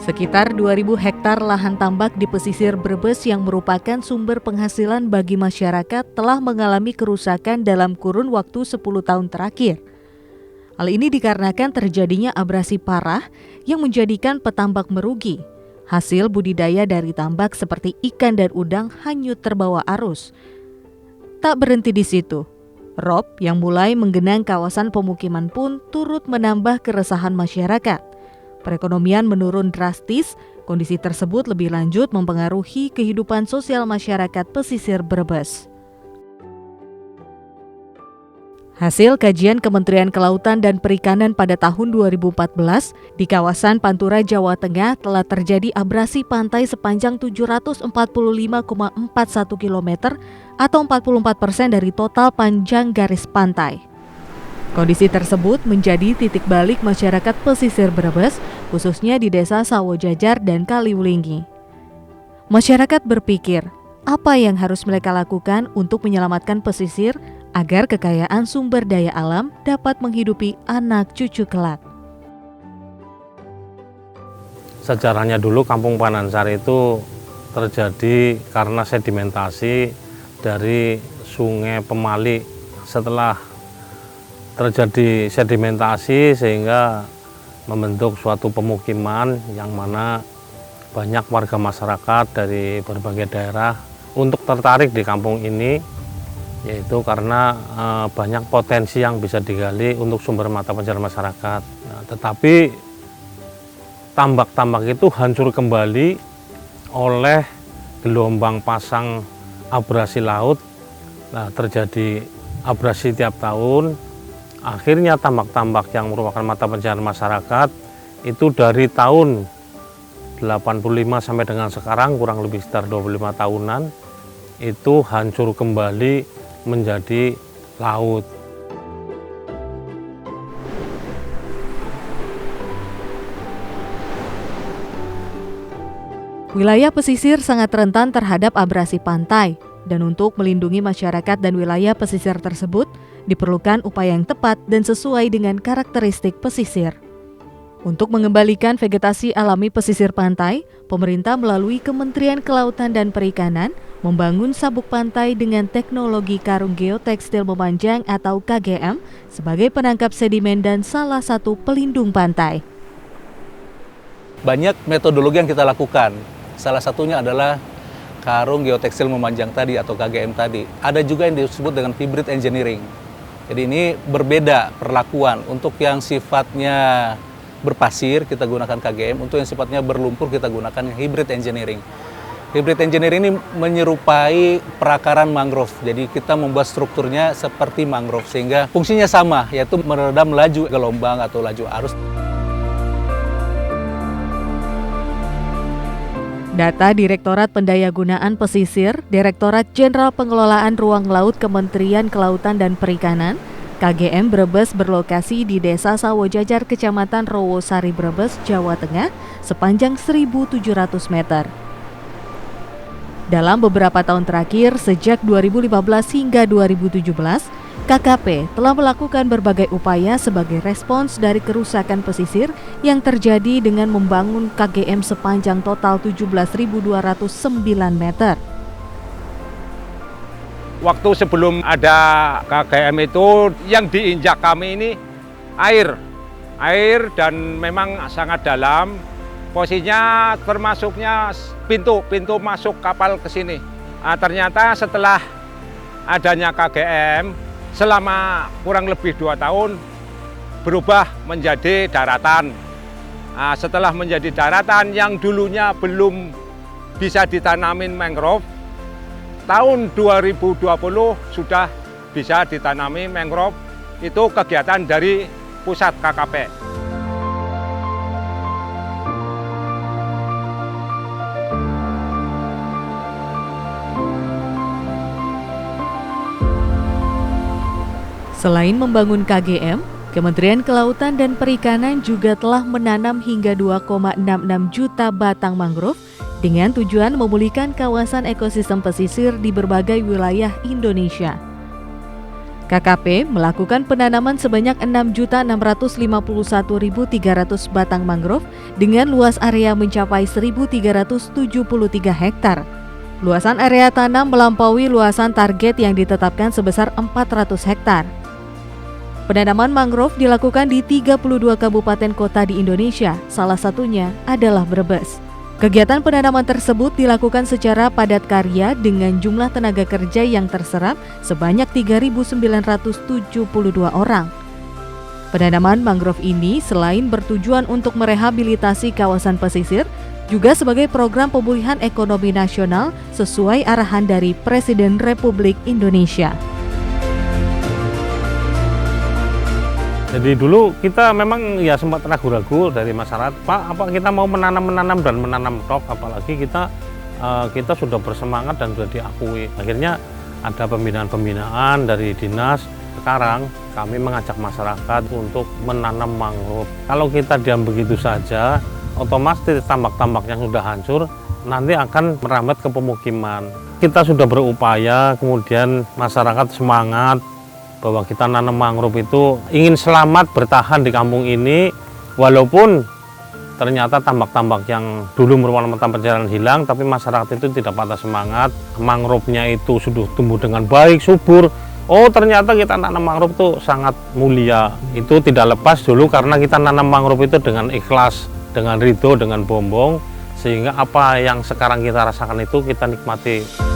Sekitar 2.000 hektar lahan tambak di pesisir Brebes yang merupakan sumber penghasilan bagi masyarakat telah mengalami kerusakan dalam kurun waktu 10 tahun terakhir. Hal ini dikarenakan terjadinya abrasi parah yang menjadikan petambak merugi. Hasil budidaya dari tambak seperti ikan dan udang hanyut terbawa arus. Tak berhenti di situ, rob yang mulai menggenang kawasan pemukiman pun turut menambah keresahan masyarakat. Perekonomian menurun drastis, kondisi tersebut lebih lanjut mempengaruhi kehidupan sosial masyarakat pesisir Brebes. Hasil kajian Kementerian Kelautan dan Perikanan pada tahun 2014, di kawasan Pantura, Jawa Tengah telah terjadi abrasi pantai sepanjang 745,41 km atau 44% dari total panjang garis pantai. Kondisi tersebut menjadi titik balik masyarakat pesisir Brebes, khususnya di desa Sawojajar dan Kaliwlingi. Masyarakat berpikir, apa yang harus mereka lakukan untuk menyelamatkan pesisir agar kekayaan sumber daya alam dapat menghidupi anak cucu kelak. Sejarahnya dulu Kampung Panansari itu terjadi karena sedimentasi dari Sungai Pemali. Setelah terjadi sedimentasi sehingga membentuk suatu pemukiman yang mana banyak warga masyarakat dari berbagai daerah untuk tertarik di kampung ini, yaitu karena banyak potensi yang bisa digali untuk sumber mata pencaharian masyarakat. Nah, tetapi tambak-tambak itu hancur kembali oleh gelombang pasang abrasi laut. Nah, terjadi abrasi tiap tahun. Akhirnya tambak-tambak yang merupakan mata pencaharian masyarakat itu dari tahun 85 sampai dengan sekarang kurang lebih sekitar 25 tahunan itu hancur kembali menjadi laut. Wilayah pesisir sangat rentan terhadap abrasi pantai, dan untuk melindungi masyarakat dan wilayah pesisir tersebut, diperlukan upaya yang tepat dan sesuai dengan karakteristik pesisir. Untuk mengembalikan vegetasi alami pesisir pantai, pemerintah melalui Kementerian Kelautan dan Perikanan membangun sabuk pantai dengan teknologi karung geotekstil memanjang atau KGM sebagai penangkap sedimen dan salah satu pelindung pantai. Banyak metodologi yang kita lakukan. Salah satunya adalah karung geotekstil memanjang tadi atau KGM tadi. Ada juga yang disebut dengan hybrid engineering. Jadi ini berbeda perlakuan. Untuk yang sifatnya berpasir kita gunakan KGM, untuk yang sifatnya berlumpur kita gunakan hybrid engineering. Hybrid engineering ini menyerupai perakaran mangrove. Jadi kita membuat strukturnya seperti mangrove sehingga fungsinya sama, yaitu meredam laju gelombang atau laju arus. Data Direktorat Pendayagunaan Pesisir, Direktorat Jenderal Pengelolaan Ruang Laut Kementerian Kelautan dan Perikanan, KGM Brebes berlokasi di Desa Sawojajar, Kecamatan Rowosari, Brebes, Jawa Tengah, sepanjang 1.700 meter. Dalam beberapa tahun terakhir, sejak 2015 hingga 2017, KKP telah melakukan berbagai upaya sebagai respons dari kerusakan pesisir yang terjadi dengan membangun KGM sepanjang total 17.209 meter. Waktu sebelum ada KGM itu yang diinjak kami ini air dan memang sangat dalam. Posisinya termasuknya pintu masuk kapal ke sini. Nah, ternyata setelah adanya KGM selama kurang lebih 2 tahun berubah menjadi daratan. Nah, setelah menjadi daratan yang dulunya belum bisa ditanamin mangrove, tahun 2020 sudah bisa ditanami mangrove. Itu kegiatan dari pusat KKP. Selain membangun KGM, Kementerian Kelautan dan Perikanan juga telah menanam hingga 2,66 juta batang mangrove dengan tujuan memulihkan kawasan ekosistem pesisir di berbagai wilayah Indonesia. KKP melakukan penanaman sebanyak 6.651.300 batang mangrove dengan luas area mencapai 1.373 hektar. Luasan area tanam melampaui luasan target yang ditetapkan sebesar 400 hektar. Penanaman mangrove dilakukan di 32 kabupaten kota di Indonesia, salah satunya adalah Brebes. Kegiatan penanaman tersebut dilakukan secara padat karya dengan jumlah tenaga kerja yang terserap sebanyak 3.972 orang. Penanaman mangrove ini selain bertujuan untuk merehabilitasi kawasan pesisir, juga sebagai program pemulihan ekonomi nasional sesuai arahan dari Presiden Republik Indonesia. Jadi dulu kita memang ya sempat ragu-ragu dari masyarakat, Pak, apa kita mau menanam dan menanam tok, apalagi kita sudah bersemangat dan sudah diakui. Akhirnya ada pembinaan dari dinas. Sekarang kami mengajak masyarakat untuk menanam mangrove. Kalau kita diam begitu saja, otomatis tambak-tambak yang sudah hancur nanti akan merambat ke pemukiman. Kita sudah berupaya, kemudian masyarakat semangat bahwa kita nanam mangrove itu ingin selamat bertahan di kampung ini, walaupun ternyata tambak-tambak yang dulu merupakan mata pencaharian hilang, tapi masyarakat itu tidak patah semangat. Mangrove-nya itu sudah tumbuh dengan baik, subur. Oh, ternyata kita nanam mangrove itu sangat mulia. Itu tidak lepas dulu karena kita nanam mangrove itu dengan ikhlas, dengan ridho, dengan bombong, sehingga apa yang sekarang kita rasakan itu kita nikmati.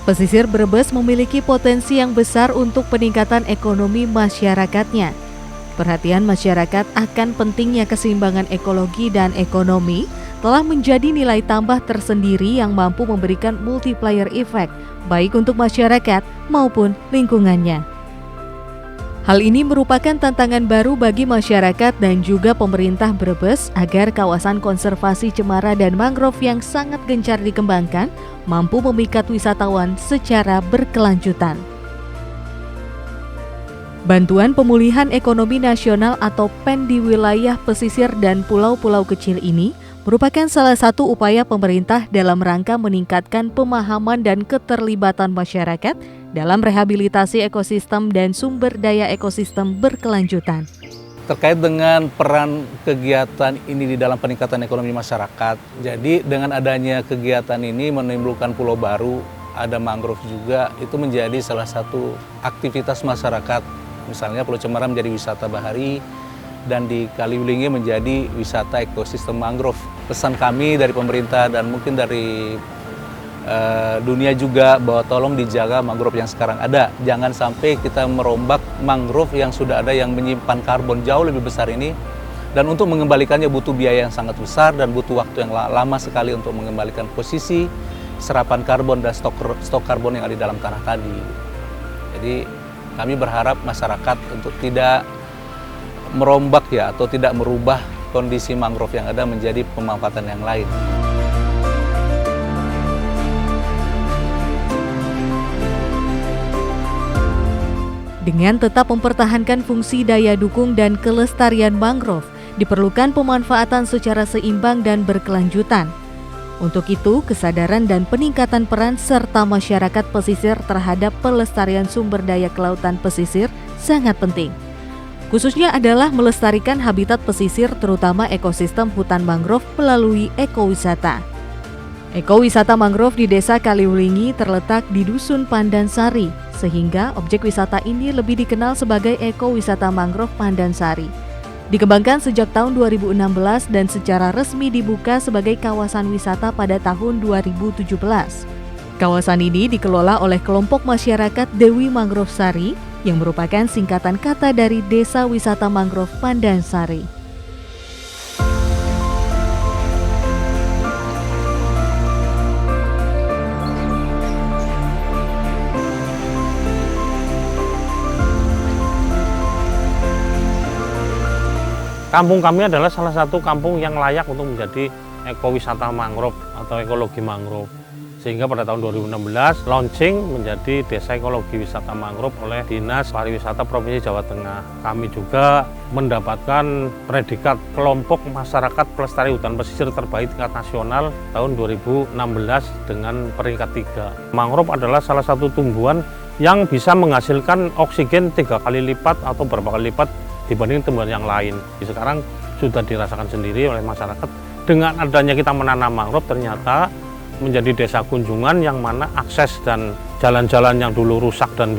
Pesisir Brebes memiliki potensi yang besar untuk peningkatan ekonomi masyarakatnya. Perhatian masyarakat akan pentingnya keseimbangan ekologi dan ekonomi telah menjadi nilai tambah tersendiri yang mampu memberikan multiplier effect baik untuk masyarakat maupun lingkungannya. Hal ini merupakan tantangan baru bagi masyarakat dan juga pemerintah Brebes agar kawasan konservasi cemara dan mangrove yang sangat gencar dikembangkan mampu memikat wisatawan secara berkelanjutan. Bantuan Pemulihan Ekonomi Nasional atau PEN di wilayah pesisir dan pulau-pulau kecil ini merupakan salah satu upaya pemerintah dalam rangka meningkatkan pemahaman dan keterlibatan masyarakat dalam rehabilitasi ekosistem dan sumber daya ekosistem berkelanjutan. Terkait dengan peran kegiatan ini di dalam peningkatan ekonomi masyarakat, jadi dengan adanya kegiatan ini menimbulkan pulau baru, ada mangrove juga, itu menjadi salah satu aktivitas masyarakat. Misalnya Pulau Cemara menjadi wisata bahari, dan di Kaliwlingi menjadi wisata ekosistem mangrove. Pesan kami dari pemerintah dan mungkin dari dunia juga bahwa tolong dijaga mangrove yang sekarang ada. Jangan sampai kita merombak mangrove yang sudah ada yang menyimpan karbon jauh lebih besar ini. Dan untuk mengembalikannya butuh biaya yang sangat besar dan butuh waktu yang lama sekali untuk mengembalikan posisi serapan karbon dan stok karbon yang ada di dalam tanah tadi. Jadi kami berharap masyarakat untuk tidak merombak ya atau tidak merubah kondisi mangrove yang ada menjadi pemanfaatan yang lain. Dengan tetap mempertahankan fungsi daya dukung dan kelestarian mangrove, diperlukan pemanfaatan secara seimbang dan berkelanjutan. Untuk itu, kesadaran dan peningkatan peran serta masyarakat pesisir terhadap pelestarian sumber daya kelautan pesisir sangat penting. Khususnya adalah melestarikan habitat pesisir terutama ekosistem hutan mangrove melalui ekowisata. Ekowisata mangrove di Desa Kaliwlingi terletak di Dusun Pandansari, sehingga objek wisata ini lebih dikenal sebagai ekowisata mangrove Pandansari. Dikembangkan sejak tahun 2016 dan secara resmi dibuka sebagai kawasan wisata pada tahun 2017. Kawasan ini dikelola oleh kelompok masyarakat Dewi Mangrove Sari yang merupakan singkatan kata dari Desa Wisata Mangrove Pandansari. Kampung kami adalah salah satu kampung yang layak untuk menjadi ekowisata mangrove atau ekologi mangrove. Sehingga pada tahun 2016 launching menjadi Desa Ekologi Wisata Mangrove oleh Dinas Pariwisata Provinsi Jawa Tengah. Kami juga mendapatkan predikat kelompok masyarakat pelestari hutan pesisir terbaik tingkat nasional tahun 2016 dengan peringkat 3. Mangrove adalah salah satu tumbuhan yang bisa menghasilkan oksigen 3 kali lipat atau berapa kali lipat dibanding tumbuhan yang lain. Sekarang sudah dirasakan sendiri oleh masyarakat. Dengan adanya kita menanam mangrove, ternyata menjadi desa kunjungan yang mana akses dan jalan-jalan yang dulu rusak dan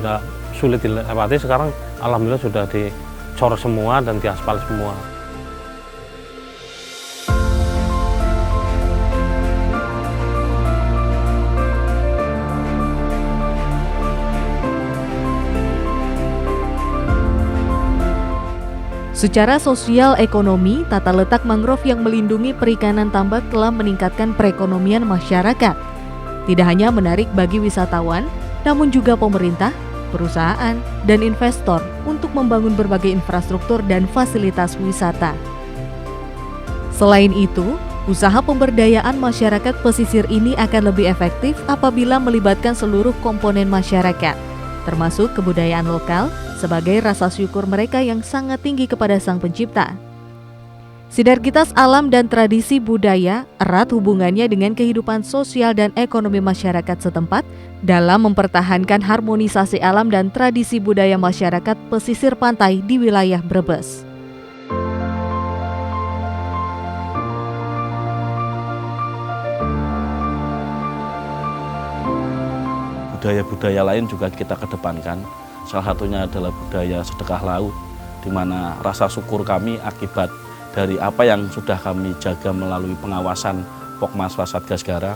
sulit dilewati sekarang alhamdulillah sudah dicor semua dan diaspal semua. Secara sosial ekonomi, tata letak mangrove yang melindungi perikanan tambak telah meningkatkan perekonomian masyarakat. Tidak hanya menarik bagi wisatawan, namun juga pemerintah, perusahaan, dan investor untuk membangun berbagai infrastruktur dan fasilitas wisata. Selain itu, usaha pemberdayaan masyarakat pesisir ini akan lebih efektif apabila melibatkan seluruh komponen masyarakat, termasuk kebudayaan lokal, sebagai rasa syukur mereka yang sangat tinggi kepada Sang Pencipta. Sinergitas alam dan tradisi budaya erat hubungannya dengan kehidupan sosial dan ekonomi masyarakat setempat dalam mempertahankan harmonisasi alam dan tradisi budaya masyarakat pesisir pantai di wilayah Brebes. Budaya-budaya lain juga kita kedepankan. Salah satunya adalah budaya sedekah laut, di mana rasa syukur kami akibat dari apa yang sudah kami jaga melalui pengawasan Pokmas Satgas Gara,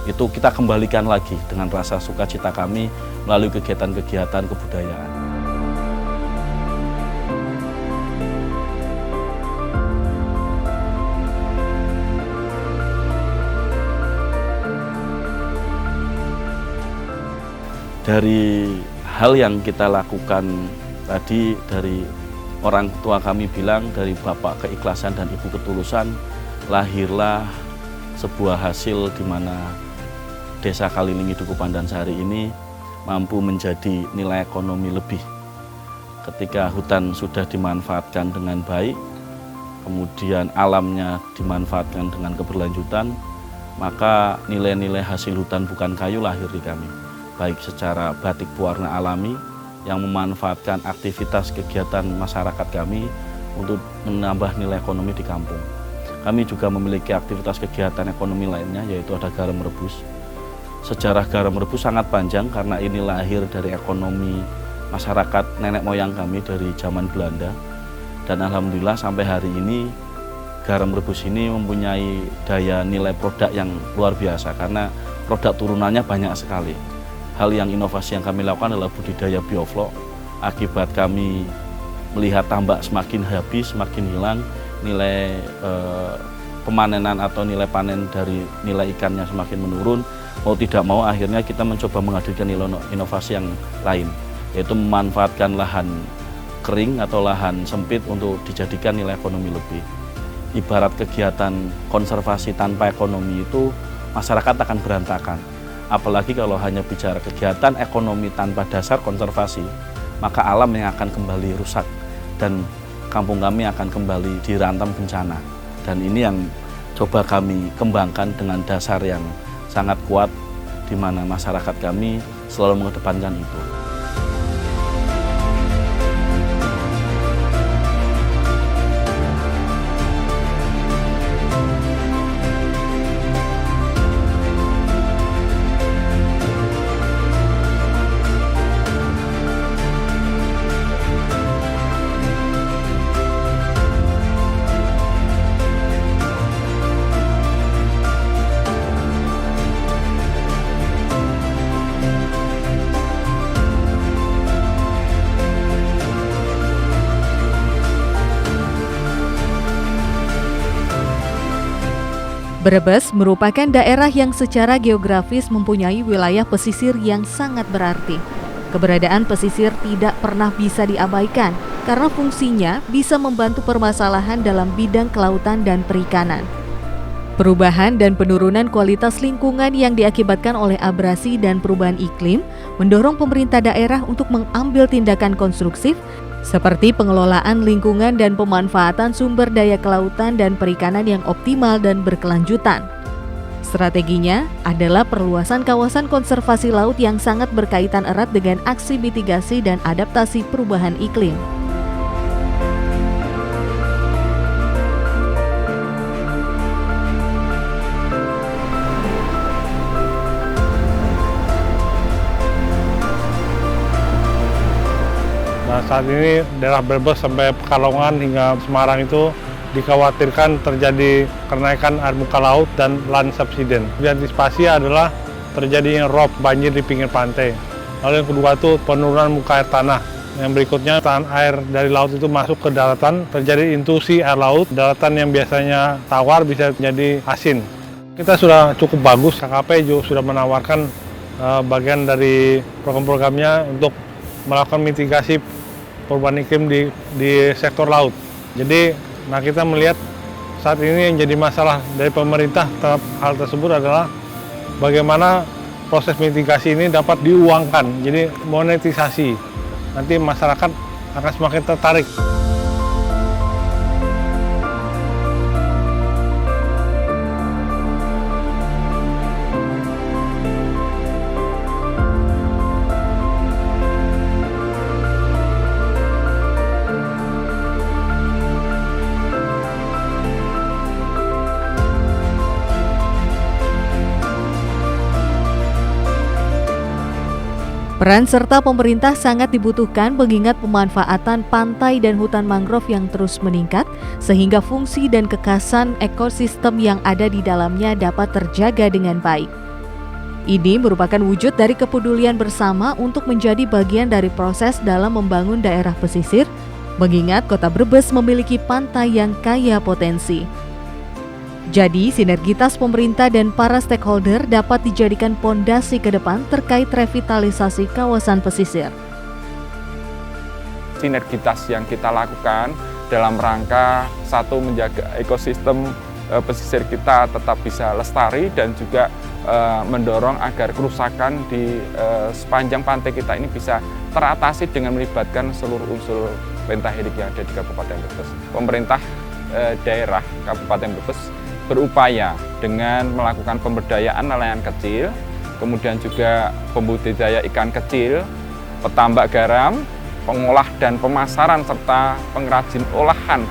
itu kita kembalikan lagi dengan rasa sukacita kami melalui kegiatan-kegiatan kebudayaan. Dari hal yang kita lakukan tadi, dari orang tua kami bilang, dari Bapak keikhlasan dan Ibu ketulusan, lahirlah sebuah hasil di mana Desa Kalilingi Duku Pandansari ini mampu menjadi nilai ekonomi lebih. Ketika hutan sudah dimanfaatkan dengan baik, kemudian alamnya dimanfaatkan dengan keberlanjutan, maka nilai-nilai hasil hutan bukan kayu lahir di kami. Baik secara batik pewarna alami yang memanfaatkan aktivitas kegiatan masyarakat kami untuk menambah nilai ekonomi di kampung. Kami juga memiliki aktivitas kegiatan ekonomi lainnya, yaitu ada garam rebus. Sejarah garam rebus sangat panjang karena ini lahir dari ekonomi masyarakat nenek moyang kami dari zaman Belanda. Dan alhamdulillah sampai hari ini garam rebus ini mempunyai daya nilai produk yang luar biasa karena produk turunannya banyak sekali. Hal yang inovasi yang kami lakukan adalah budidaya bioflok. Akibat kami melihat tambak semakin habis, semakin hilang, nilai pemanenan atau nilai panen dari nilai ikannya semakin menurun. Mau tidak mau akhirnya kita mencoba menghadirkan inovasi yang lain, yaitu memanfaatkan lahan kering atau lahan sempit untuk dijadikan nilai ekonomi lebih. Ibarat kegiatan konservasi tanpa ekonomi itu masyarakat akan berantakan. Apalagi kalau hanya bicara kegiatan ekonomi tanpa dasar konservasi, maka alam yang akan kembali rusak dan kampung kami akan kembali dihantam bencana. Dan ini yang coba kami kembangkan dengan dasar yang sangat kuat, di mana masyarakat kami selalu mengedepankan itu. Brebes merupakan daerah yang secara geografis mempunyai wilayah pesisir yang sangat berarti. Keberadaan pesisir tidak pernah bisa diabaikan karena fungsinya bisa membantu permasalahan dalam bidang kelautan dan perikanan. Perubahan dan penurunan kualitas lingkungan yang diakibatkan oleh abrasi dan perubahan iklim mendorong pemerintah daerah untuk mengambil tindakan konstruktif seperti pengelolaan lingkungan dan pemanfaatan sumber daya kelautan dan perikanan yang optimal dan berkelanjutan. Strateginya adalah perluasan kawasan konservasi laut yang sangat berkaitan erat dengan aksi mitigasi dan adaptasi perubahan iklim. Nah, saat ini daerah Brebes sampai Pekalongan hingga Semarang itu dikhawatirkan terjadi kenaikan air muka laut dan land subsidence. Diantisipasi adalah terjadinya rob banjir di pinggir pantai. Lalu yang kedua itu penurunan muka air tanah. Yang berikutnya air dari laut itu masuk ke daratan, terjadi intrusi air laut. Daratan yang biasanya tawar bisa menjadi asin. Kita sudah cukup bagus, KKP juga sudah menawarkan bagian dari program-programnya untuk melakukan mitigasi perubahan iklim di sektor laut. Jadi, kita melihat saat ini yang jadi masalah dari pemerintah terhadap hal tersebut adalah bagaimana proses mitigasi ini dapat diuangkan, jadi monetisasi. Nanti masyarakat akan semakin tertarik. Peran serta pemerintah sangat dibutuhkan mengingat pemanfaatan pantai dan hutan mangrove yang terus meningkat sehingga fungsi dan kekasan ekosistem yang ada di dalamnya dapat terjaga dengan baik. Ini merupakan wujud dari kepedulian bersama untuk menjadi bagian dari proses dalam membangun daerah pesisir, mengingat Kota Brebes memiliki pantai yang kaya potensi. Jadi, sinergitas pemerintah dan para stakeholder dapat dijadikan pondasi ke depan terkait revitalisasi kawasan pesisir. Sinergitas yang kita lakukan dalam rangka satu menjaga ekosistem pesisir kita tetap bisa lestari dan juga mendorong agar kerusakan di sepanjang pantai kita ini bisa teratasi dengan melibatkan seluruh unsur pentahelik yang ada di Kabupaten Brebes. Pemerintah daerah Kabupaten Brebes berupaya dengan melakukan pemberdayaan nelayan kecil, kemudian juga pembudidaya ikan kecil, petambak garam, pengolah dan pemasaran serta pengrajin olahan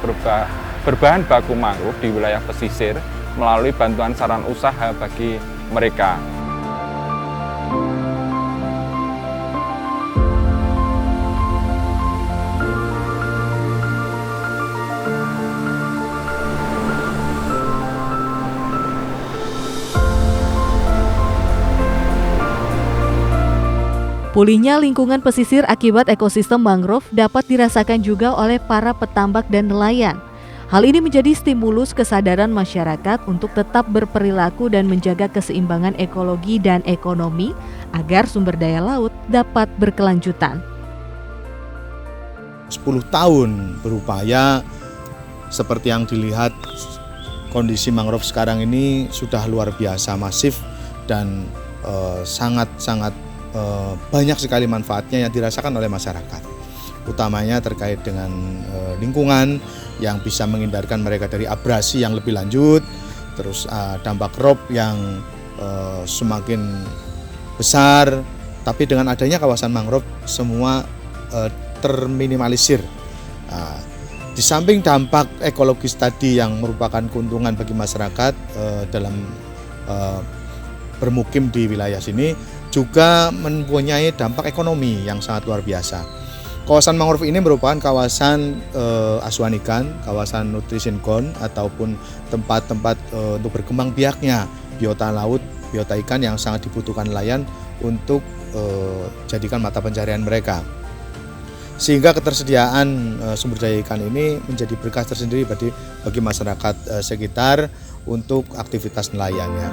berbahan baku mangrove di wilayah pesisir melalui bantuan saran usaha bagi mereka. Pulihnya lingkungan pesisir akibat ekosistem mangrove dapat dirasakan juga oleh para petambak dan nelayan. Hal ini menjadi stimulus kesadaran masyarakat untuk tetap berperilaku dan menjaga keseimbangan ekologi dan ekonomi agar sumber daya laut dapat berkelanjutan. 10 tahun berupaya seperti yang dilihat kondisi mangrove sekarang ini sudah luar biasa masif dan sangat-sangat banyak sekali manfaatnya yang dirasakan oleh masyarakat, utamanya terkait dengan lingkungan yang bisa menghindarkan mereka dari abrasi yang lebih lanjut, terus dampak rob yang semakin besar, tapi dengan adanya kawasan mangrove semua terminimalisir. Di samping dampak ekologis tadi yang merupakan keuntungan bagi masyarakat dalam bermukim di wilayah sini, juga mempunyai dampak ekonomi yang sangat luar biasa. Kawasan mangrove ini merupakan kawasan asuhan ikan, kawasan nutrition ground ataupun tempat-tempat untuk berkembang biaknya biota laut, biota ikan yang sangat dibutuhkan nelayan untuk jadikan mata pencarian mereka. sehingga ketersediaan sumber daya ikan ini menjadi berkah tersendiri bagi masyarakat sekitar untuk aktivitas nelayannya.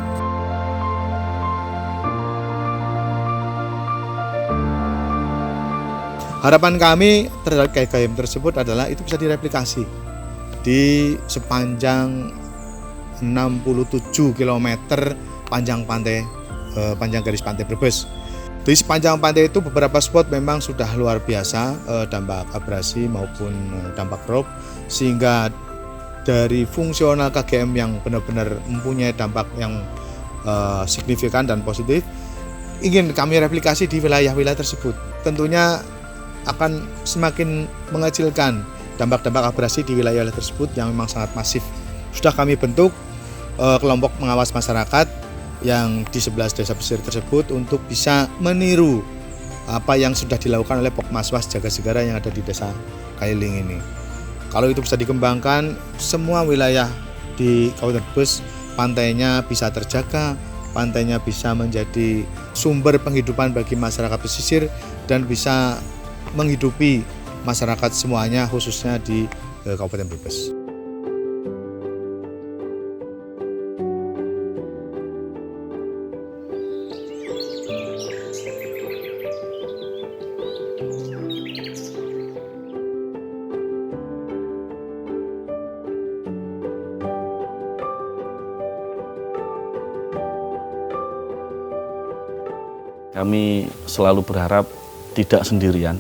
Harapan kami terhadap KGM tersebut adalah itu bisa direplikasi di sepanjang 67 km panjang garis pantai Brebes. Di sepanjang pantai itu beberapa spot memang sudah luar biasa dampak abrasi maupun dampak rob, sehingga dari fungsional KGM yang benar-benar mempunyai dampak yang signifikan dan positif ingin kami replikasi di wilayah-wilayah tersebut. Tentunya akan semakin mengecilkan dampak-dampak abrasi di wilayah tersebut yang memang sangat masif. Sudah kami bentuk kelompok pengawas masyarakat yang di 11 desa pesisir tersebut untuk bisa meniru apa yang sudah dilakukan oleh Pokmaswas Jaga Segara yang ada di desa Kailing ini. Kalau itu bisa dikembangkan, semua wilayah di Kabupaten Brebes pantainya bisa terjaga, pantainya bisa menjadi sumber penghidupan bagi masyarakat pesisir dan bisa menghidupi masyarakat semuanya khususnya di Kabupaten Brebes. Kami selalu berharap tidak sendirian.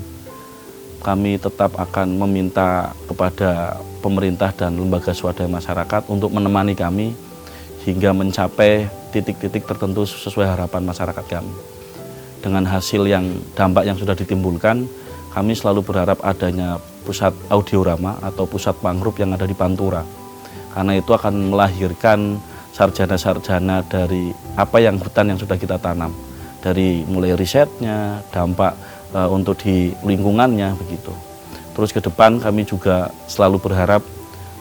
Kami tetap akan meminta kepada pemerintah dan lembaga swadaya masyarakat untuk menemani kami hingga mencapai titik-titik tertentu sesuai harapan masyarakat kami. Dengan hasil dampak yang sudah ditimbulkan, kami selalu berharap adanya pusat audiorama atau pusat mangrove yang ada di Pantura. Karena itu akan melahirkan sarjana-sarjana dari apa yang hutan yang sudah kita tanam. Dari mulai risetnya, dampak untuk di lingkungannya begitu. Terus ke depan kami juga selalu berharap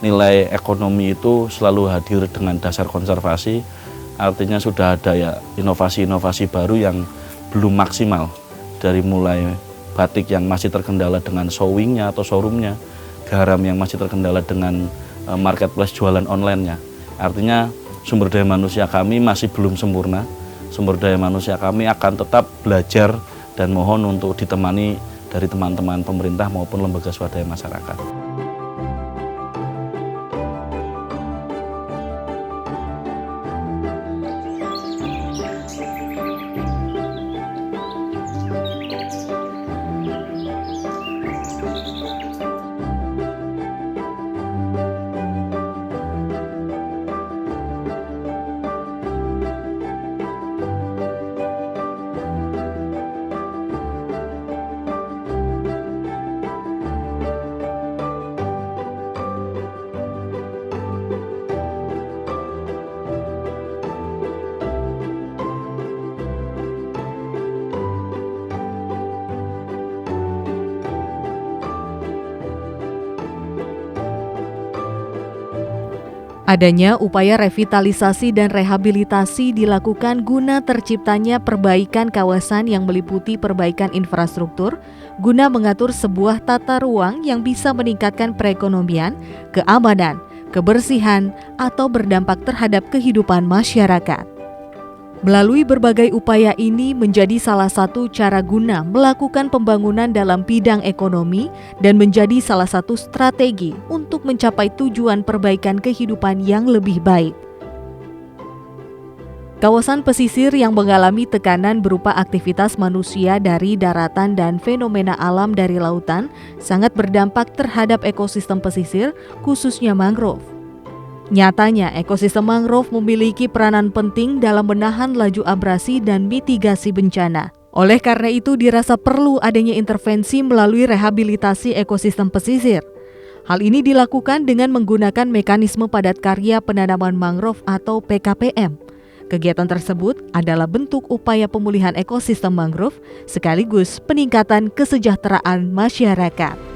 nilai ekonomi itu selalu hadir dengan dasar konservasi. Artinya sudah ada ya inovasi-inovasi baru yang belum maksimal, dari mulai batik yang masih terkendala dengan sewingnya atau showroomnya, garam yang masih terkendala dengan marketplace jualan online-nya. Artinya sumber daya manusia kami masih belum sempurna. Sumber daya manusia kami akan tetap belajar dan mohon untuk ditemani dari teman-teman pemerintah maupun lembaga swadaya masyarakat. Adanya upaya revitalisasi dan rehabilitasi dilakukan guna terciptanya perbaikan kawasan yang meliputi perbaikan infrastruktur, guna mengatur sebuah tata ruang yang bisa meningkatkan perekonomian, keamanan, kebersihan, atau berdampak terhadap kehidupan masyarakat. Melalui berbagai upaya ini menjadi salah satu cara guna melakukan pembangunan dalam bidang ekonomi dan menjadi salah satu strategi untuk mencapai tujuan perbaikan kehidupan yang lebih baik. Kawasan pesisir yang mengalami tekanan berupa aktivitas manusia dari daratan dan fenomena alam dari lautan sangat berdampak terhadap ekosistem pesisir, khususnya mangrove. Nyatanya, ekosistem mangrove memiliki peranan penting dalam menahan laju abrasi dan mitigasi bencana. Oleh karena itu, dirasa perlu adanya intervensi melalui rehabilitasi ekosistem pesisir. Hal ini dilakukan dengan menggunakan mekanisme padat karya penanaman mangrove atau PKPM. Kegiatan tersebut adalah bentuk upaya pemulihan ekosistem mangrove sekaligus peningkatan kesejahteraan masyarakat.